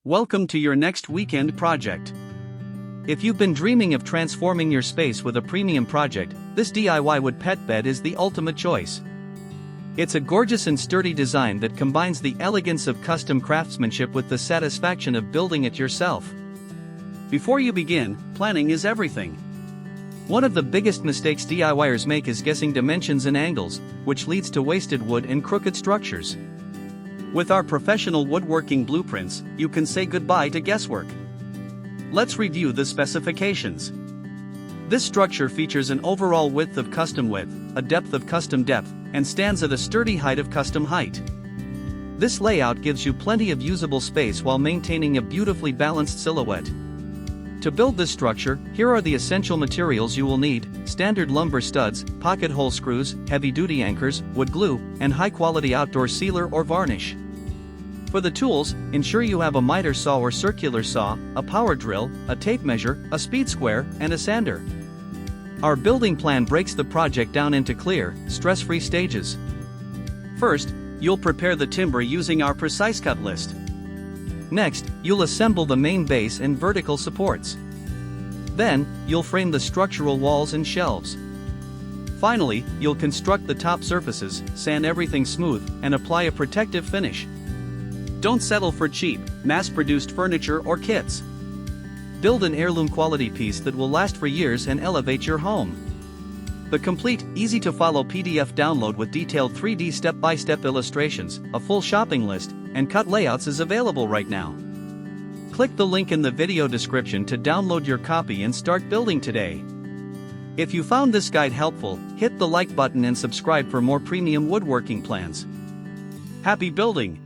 Welcome to your next weekend project. If you've been dreaming of transforming your space with a premium project, this DIY wood pet bed is the ultimate choice. It's a gorgeous and sturdy design that combines the elegance of custom craftsmanship with the satisfaction of building it yourself. Before you begin, planning is everything. One of the biggest mistakes DIYers make is guessing dimensions and angles, which leads to wasted wood and crooked structures. With our professional woodworking blueprints, you can say goodbye to guesswork. Let's review the specifications. This structure features an overall width of custom width, a depth of custom depth, and stands at a sturdy height of custom height. This layout gives you plenty of usable space while maintaining a beautifully balanced silhouette. To build this structure, here are the essential materials you will need: standard lumber studs, pocket hole screws, heavy-duty anchors, wood glue, and high-quality outdoor sealer or varnish. For the tools, ensure you have a miter saw or circular saw, a power drill, a tape measure, a speed square, and a sander. Our building plan breaks the project down into clear, stress-free stages. First, you'll prepare the timber using our precise cut list. Next, you'll assemble the main base and vertical supports. Then, you'll frame the structural walls and shelves. Finally, you'll construct the top surfaces, sand everything smooth, and apply a protective finish. Don't settle for cheap, mass-produced furniture or kits. Build an heirloom quality piece that will last for years and elevate your home. The complete, easy-to-follow PDF download with detailed 3D step-by-step illustrations, a full shopping list, and cut layouts is available right now. Click the link in the video description to download your copy and start building today. If you found this guide helpful, hit the like button and subscribe for more premium woodworking plans. Happy building!